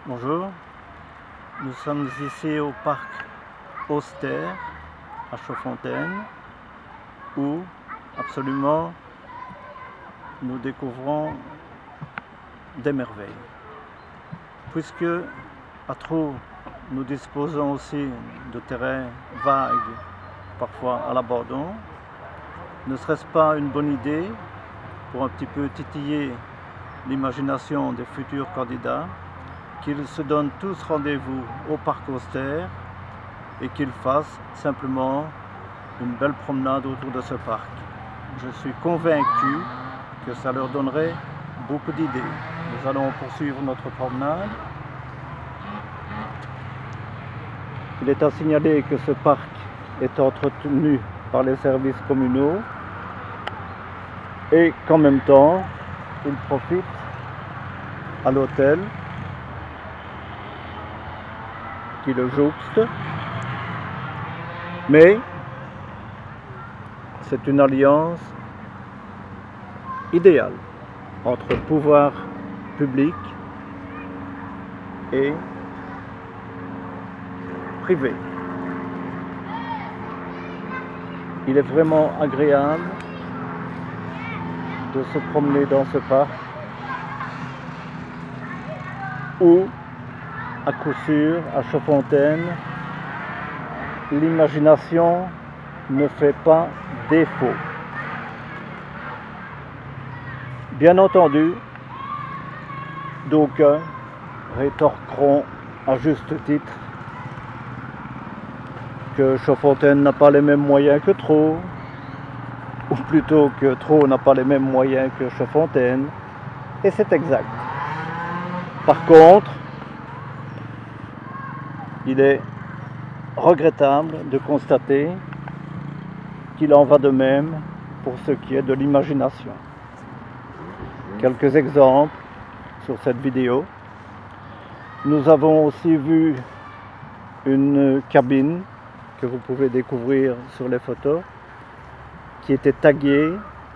Bonjour, nous sommes ici au parc Austère à Chaudfontaine où absolument nous découvrons des merveilles. Puisque à Trou nous disposons aussi de terrains vagues, parfois à l'abandon, ne serait-ce pas une bonne idée pour un petit peu titiller l'imagination des futurs candidats qu'ils se donnent tous rendez-vous au parc Austère et qu'ils fassent simplement une belle promenade autour de ce parc. Je suis convaincu que ça leur donnerait beaucoup d'idées. Nous allons poursuivre notre promenade. Il est à signaler que ce parc est entretenu par les services communaux et qu'en même temps, il profite à l'hôtel qui le jouxte, mais c'est une alliance idéale entre pouvoir public et privé. Il est vraiment agréable de se promener dans ce parc où, à coup sûr, à Chaudfontaine, l'imagination ne fait pas défaut. Bien entendu, d'aucuns rétorqueront à juste titre que Chaudfontaine n'a pas les mêmes moyens que Trou, ou plutôt que Trou n'a pas les mêmes moyens que Chaudfontaine, et c'est exact. Par contre, il est regrettable de constater qu'il en va de même pour ce qui est de l'imagination. Quelques exemples sur cette vidéo. Nous avons aussi vu une cabine que vous pouvez découvrir sur les photos qui était taguée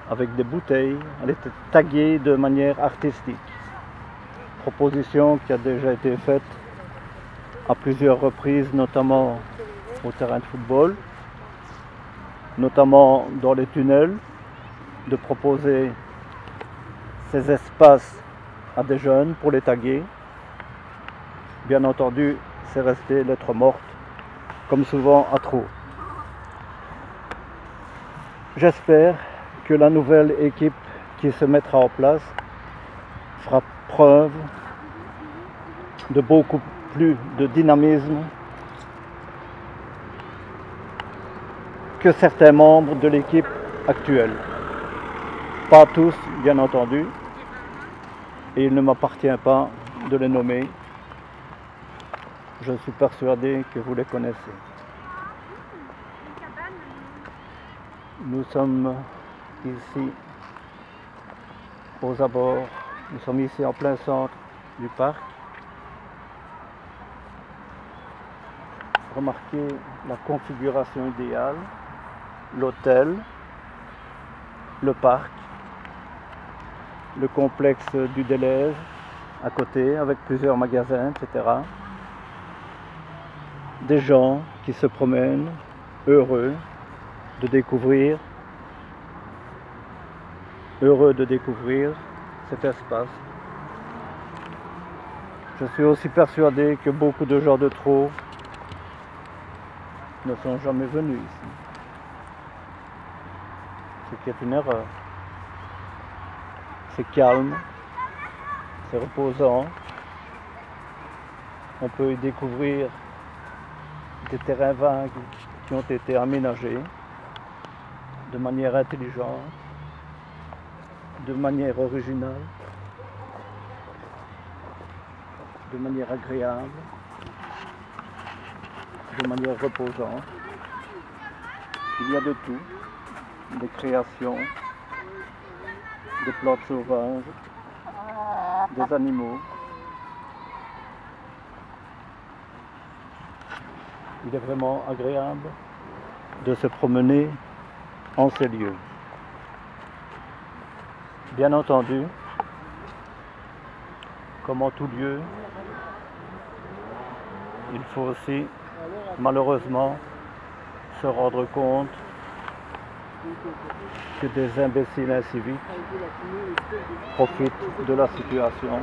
avec des bouteilles. Elle était taguée de manière artistique. Proposition qui a déjà été faite à plusieurs reprises, notamment au terrain de football, notamment dans les tunnels, de proposer ces espaces à des jeunes pour les taguer. Bien entendu, c'est resté lettre morte, comme souvent à Trou. J'espère que la nouvelle équipe qui se mettra en place fera preuve de beaucoup plus de dynamisme que certains membres de l'équipe actuelle. Pas tous, bien entendu, et il ne m'appartient pas de les nommer. Je suis persuadé que vous les connaissez. Nous sommes ici aux abords, nous sommes ici en plein centre du parc. Remarquez la configuration idéale, l'hôtel, le parc, le complexe du Delèze à côté avec plusieurs magasins, etc. Des gens qui se promènent, heureux de découvrir cet espace. Je suis aussi persuadé que beaucoup de gens de Trou ne sont jamais venus ici, ce qui est une erreur. C'est calme, c'est reposant, on peut y découvrir des terrains vagues qui ont été aménagés de manière intelligente, de manière originale, de manière agréable, de manière reposante. Il y a de tout, des créations, des plantes sauvages, des animaux. Il est vraiment agréable de se promener en ces lieux. Bien entendu, comme en tout lieu, il faut aussi malheureusement se rendre compte que des imbéciles inciviques profitent de la situation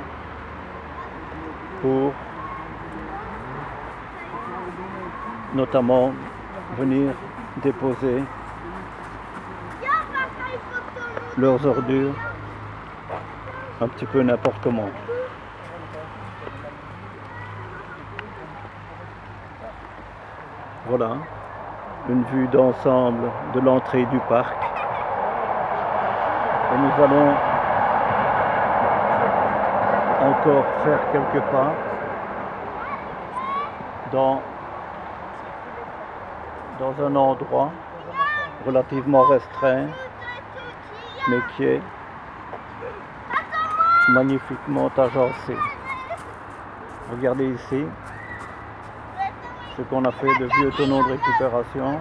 pour notamment venir déposer leurs ordures un petit peu n'importe comment. Voilà, une vue d'ensemble de l'entrée du parc. Et nous allons encore faire quelques pas dans un endroit relativement restreint, mais qui est magnifiquement agencé. Regardez ici ce qu'on a fait de vieux tonneaux de récupération,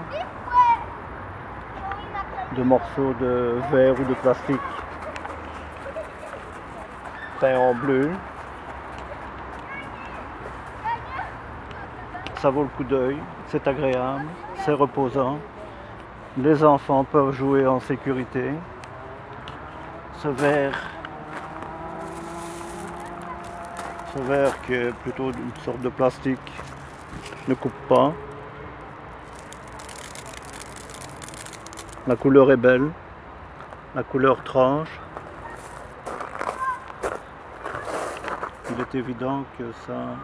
de morceaux de verre ou de plastique peints en bleu. Ça vaut le coup d'œil, c'est agréable, c'est reposant. Les enfants peuvent jouer en sécurité. Ce verre qui est plutôt une sorte de plastique ne coupe pas. La couleur est belle, la couleur tranche. Il est évident que ça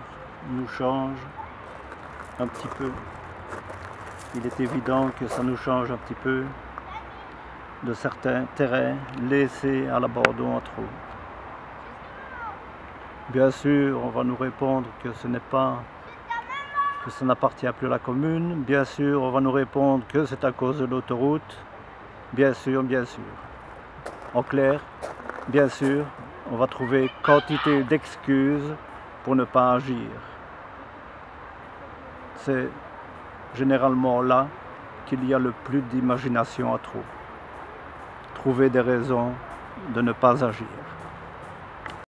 nous change un petit peu. Il est évident que ça nous change un petit peu de certains terrains laissés à l'abandon à trop. Bien sûr, on va nous répondre que ça n'appartient plus à la commune. Bien sûr, on va nous répondre que c'est à cause de l'autoroute. Bien sûr, bien sûr. En clair, bien sûr, on va trouver quantité d'excuses pour ne pas agir. C'est généralement là qu'il y a le plus d'imagination à trop. Trouver des raisons de ne pas agir.